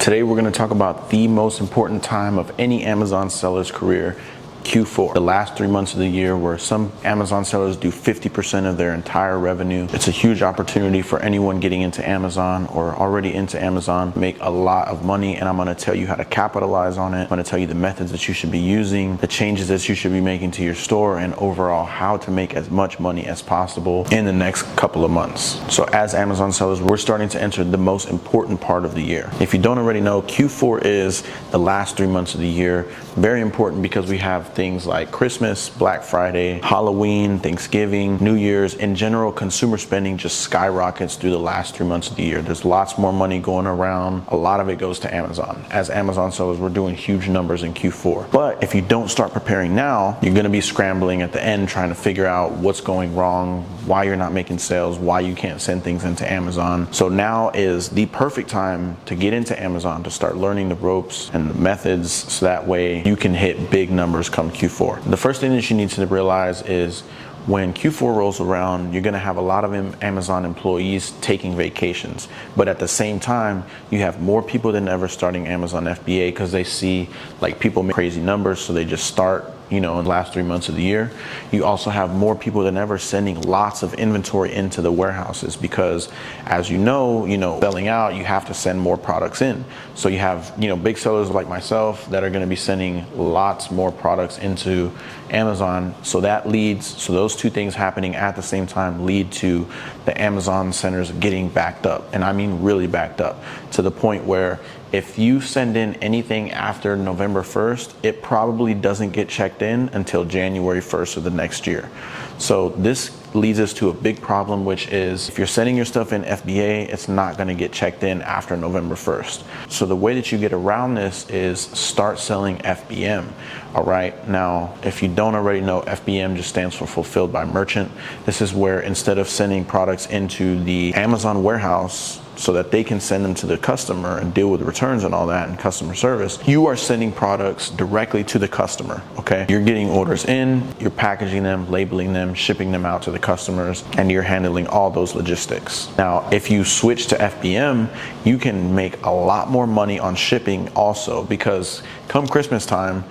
Today we're going to talk about the most important time of any Amazon seller's career, Q4. The last 3 months of the year where some Amazon sellers do 50% of their entire revenue. It's a huge opportunity for anyone getting into Amazon or already into Amazon, make a lot of money, and I'm going to tell you how to capitalize on it. I'm going to tell you the methods that you should be using, the changes that you should be making to your store, and overall how to make as much money as possible in the next couple of months. So as Amazon sellers, we're starting to enter the most important part of the year. If you don't already know, Q4 is the last 3 months of the year. Very important because we have things like Christmas, Black Friday, Halloween, Thanksgiving, New Year's. In general, consumer spending just skyrockets through the last 3 months of the year. There's lots more money going around. A lot of it goes to Amazon. As Amazon sellers, we're doing huge numbers in Q4. But if you don't start preparing now, you're going to be scrambling at the end trying to figure out what's going wrong, why you're not making sales, why you can't send things into Amazon. So now is the perfect time to get into Amazon, to start learning the ropes and the methods so that way you can hit big numbers come Q4. The first thing that you need to realize is when Q4 rolls around, you're going to have a lot of Amazon employees taking vacations. But at the same time, you have more people than ever starting Amazon FBA because they see like people make crazy numbers, so they just start, in the last 3 months of the year. You also have more people than ever sending lots of inventory into the warehouses because as selling out, you have to send more products in. So you have, big sellers like myself that are going to be sending lots more products into Amazon. So those two things happening at the same time lead to the Amazon centers getting backed up. And I mean really backed up to the point where if you send in anything after November 1st, it probably doesn't get checked in until January 1st of the next year. So this leads us to a big problem, which is if you're sending your stuff in FBA, it's not going to get checked in after November 1st. So the way that you get around this is start selling FBM. All right. Now, if you don't already know, FBM just stands for Fulfilled by Merchant. This is where instead of sending products into the Amazon warehouse so that they can send them to the customer and deal with returns and all that and customer service, you are sending products directly to the customer. Okay. You're getting orders in, you're packaging them, labeling them, shipping them out to the customers, and you're handling all those logistics. Now, if you switch to FBM, you can make a lot more money on shipping also, because come Christmas time,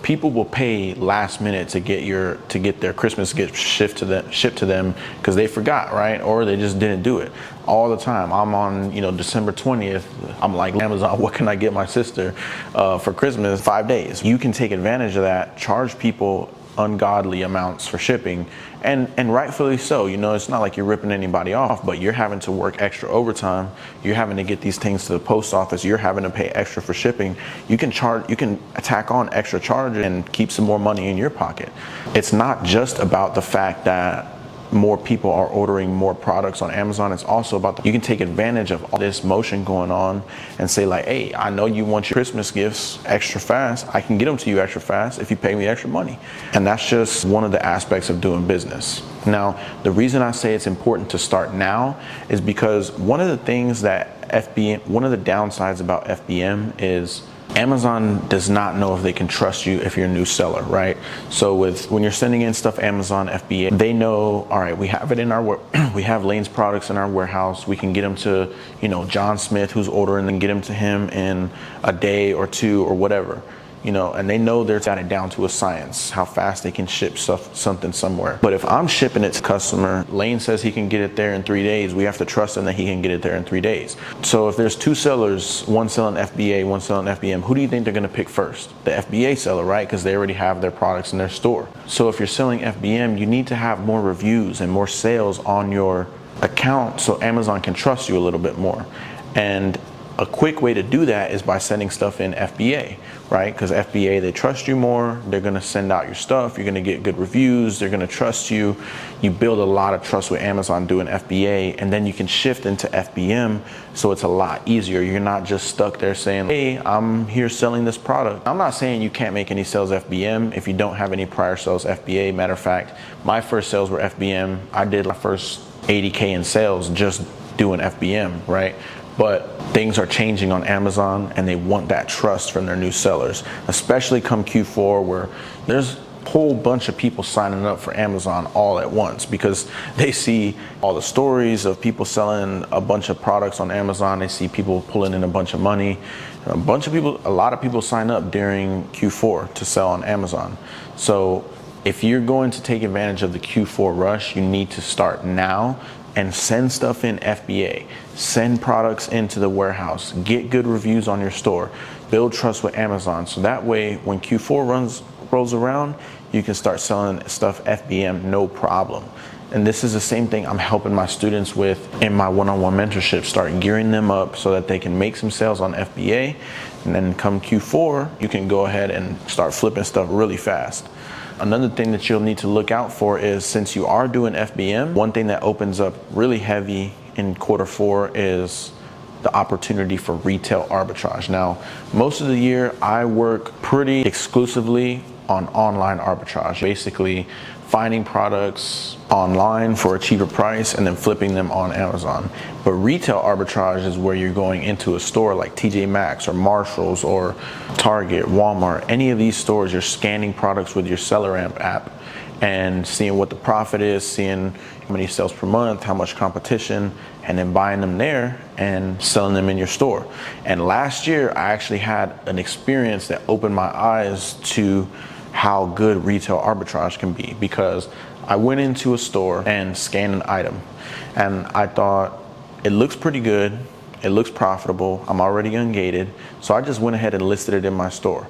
people will pay last minute to get their Christmas gift shipped to them because they forgot, right? Or they just didn't do it. All the time. I'm on, December 20th. I'm like, Amazon, what can I get my sister for Christmas? 5 days. You can take advantage of that, charge people ungodly amounts for shipping, and rightfully so. It's not like you're ripping anybody off, but you're having to work extra overtime. You're having to get these things to the post office. You're having to pay extra for shipping. You can tack on extra charges and keep some more money in your pocket. It's not just about the fact that more people are ordering more products on Amazon. It's also about you can take advantage of all this motion going on and say like, hey, I know you want your Christmas gifts extra fast. I can get them to you extra fast if you pay me extra money. And that's just one of the aspects of doing business. Now, the reason I say it's important to start now is because one of the downsides about FBM is Amazon does not know if they can trust you if you're a new seller, right? So when you're sending in stuff Amazon FBA, they know, all right, we have it in we have Lane's products in our warehouse. We can get them to, John Smith who's ordering, and get them to him in a day or two or whatever. And they know they've got it down to a science, how fast they can ship something somewhere. But if I'm shipping it to customer, Lane says he can get it there in 3 days. We have to trust him that he can get it there in 3 days. So if there's two sellers, one selling FBA, one selling FBM, who do you think they're going to pick first? The FBA seller, right? Because they already have their products in their store. So if you're selling FBM, you need to have more reviews and more sales on your account so Amazon can trust you a little bit more. And a quick way to do that is by sending stuff in FBA, right? Because FBA, they trust you more. They're going to send out your stuff. You're going to get good reviews. They're going to trust you. You build a lot of trust with Amazon doing FBA, and then you can shift into FBM. So it's a lot easier. You're not just stuck there saying, hey, I'm here selling this product. I'm not saying you can't make any sales FBM if you don't have any prior sales FBA. Matter of fact, my first sales were FBM. I did my first 80K in sales just doing FBM, right? But things are changing on Amazon and they want that trust from their new sellers, especially come Q4 where there's whole bunch of people signing up for Amazon all at once because they see all the stories of people selling a bunch of products on Amazon. They see people pulling in a bunch of money. A lot of people sign up during Q4 to sell on Amazon. So if you're going to take advantage of the Q4 rush, you need to start now and send stuff in FBA. Send products into the warehouse. Get good reviews on your store. Build trust with Amazon. So that way, when Q4 rolls around, you can start selling stuff FBM, no problem. And this is the same thing I'm helping my students with in my one-on-one mentorship. Start gearing them up so that they can make some sales on FBA. And then come Q4, you can go ahead and start flipping stuff really fast. Another thing that you'll need to look out for is, since you are doing FBM, one thing that opens up really heavy in Q4 is the opportunity for retail arbitrage. Now, most of the year I work pretty exclusively on online arbitrage, basically finding products online for a cheaper price and then flipping them on Amazon. But retail arbitrage is where you're going into a store like TJ Maxx or Marshalls or Target, Walmart, any of these stores. You're scanning products with your Seller Amp app and seeing what the profit is, seeing how many sales per month, how much competition, and then buying them there and selling them in your store. And last year I actually had an experience that opened my eyes to how good retail arbitrage can be, because I went into a store and scanned an item and I thought it looks pretty good, it looks profitable, I'm already ungated, so I just went ahead and listed it in my store.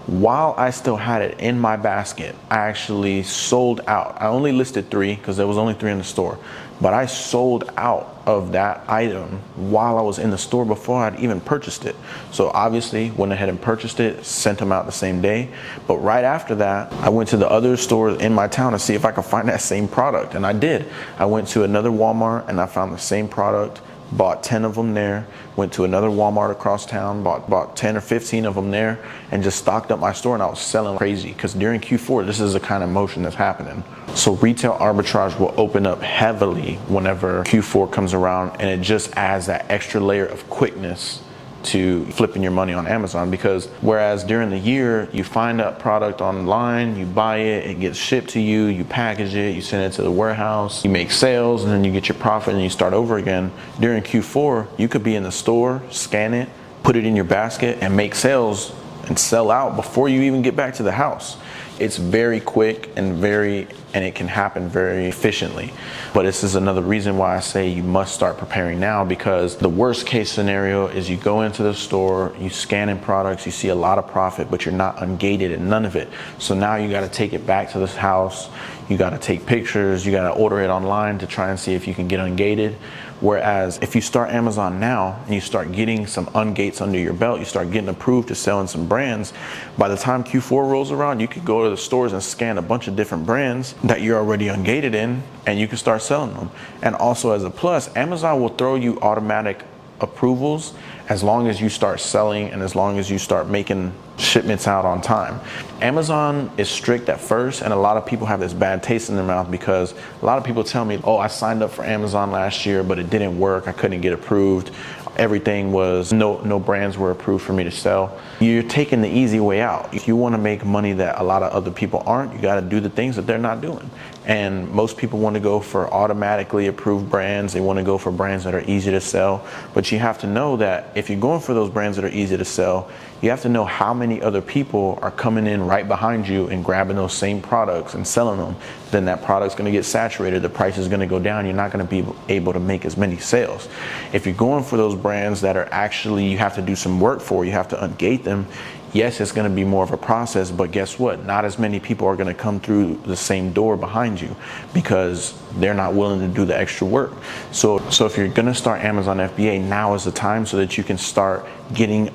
While I still had it in my basket, I actually sold out. I only listed 3 because there was only 3 in the store, but I sold out of that item while I was in the store before I'd even purchased it. So obviously went ahead and purchased it, sent them out the same day. But right after that, I went to the other stores in my town to see if I could find that same product, and I did. I went to another Walmart and I found the same product, bought 10 of them there, went to another Walmart across town, bought 10 or 15 of them there, and just stocked up my store, and I was selling crazy because during Q4, this is the kind of motion that's happening. So retail arbitrage will open up heavily whenever Q4 comes around, and it just adds that extra layer of quickness to flipping your money on Amazon. Because whereas during the year you find a product online, you buy it, it gets shipped to you, you package it, you send it to the warehouse, you make sales, and then you get your profit and you start over again. During Q4 you could be in the store, scan it, put it in your basket, and make sales and sell out before you even get back to the house. It's very quick and it can happen very efficiently. But this is another reason why I say you must start preparing now, because the worst case scenario is you go into the store, you scan in products, you see a lot of profit, but you're not ungated in none of it. So now you got to take it back to this house, you got to take pictures, you got to order it online to try and see if you can get ungated. Whereas if you start Amazon now and you start getting some ungates under your belt, you start getting approved to sell in some brands, by the time Q4 rolls around, you could go to the stores and scan a bunch of different brands that you're already ungated in, and you can start selling them. And also, as a plus, Amazon will throw you automatic approvals as long as you start selling and as long as you start making shipments out on time. Amazon is strict at first, and a lot of people have this bad taste in their mouth because a lot of people tell me, oh, I signed up for Amazon last year, but it didn't work, I couldn't get approved. Everything was, no brands were approved for me to sell. You're taking the easy way out. If you want to make money that a lot of other people aren't, you got to do the things that they're not doing. And most people want to go for automatically approved brands. They want to go for brands that are easy to sell. But you have to know that if you're going for those brands that are easy to sell, you have to know how many other people are coming in right behind you and grabbing those same products and selling them. Then that product's going to get saturated, the price is going to go down, you're not going to be able to make as many sales. If you're going for those brands that are actually, you have to do some work for, you have to ungate them, yes, it's going to be more of a process, but guess what? Not as many people are going to come through the same door behind you because they're not willing to do the extra work. So if you're going to start Amazon FBA, now is the time so that you can start getting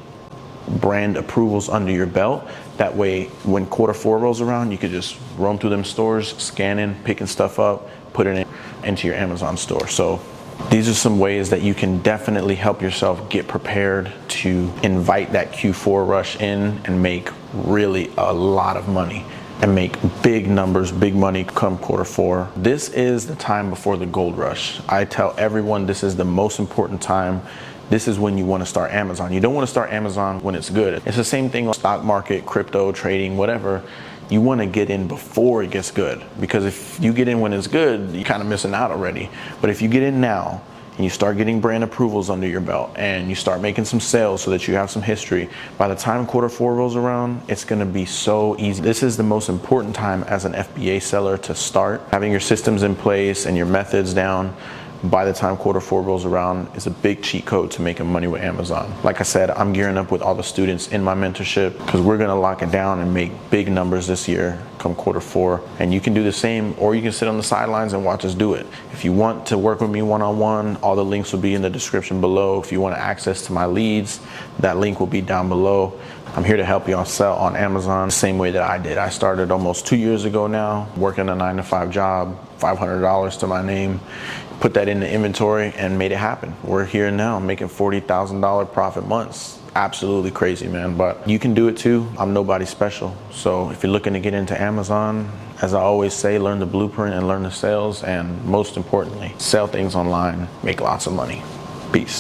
brand approvals under your belt. That way, when Q4 rolls around, you could just roam through them stores, scanning, picking stuff up, put it into your Amazon store. So these are some ways that you can definitely help yourself get prepared to invite that Q4 rush in and make really a lot of money and make big numbers, big money come Q4. This is the time before the gold rush. I tell everyone this is the most important time. This is when you want to start Amazon. You don't want to start Amazon when it's good. It's the same thing like stock market, crypto, trading, whatever. You want to get in before it gets good, because if you get in when it's good, you're kind of missing out already. But if you get in now and you start getting brand approvals under your belt and you start making some sales so that you have some history, by the time Q4 rolls around, it's going to be so easy. This is the most important time as an FBA seller to start having your systems in place and your methods down. By the time Q4 rolls around is a big cheat code to making money with Amazon. Like I said, I'm gearing up with all the students in my mentorship because we're gonna lock it down and make big numbers this year come Q4. And you can do the same, or you can sit on the sidelines and watch us do it. If you want to work with me one-on-one, all the links will be in the description below. If you want access to my leads, that link will be down below. I'm here to help y'all sell on Amazon the same way that I did. I started almost 2 years ago now, working a 9-to-5 job, $500 to my name, put that in the inventory and made it happen. We're here now making $40,000 profit months. Absolutely crazy, man, but you can do it too. I'm nobody special. So if you're looking to get into Amazon, as I always say, learn the blueprint and learn the sales, and most importantly, sell things online, make lots of money. Peace.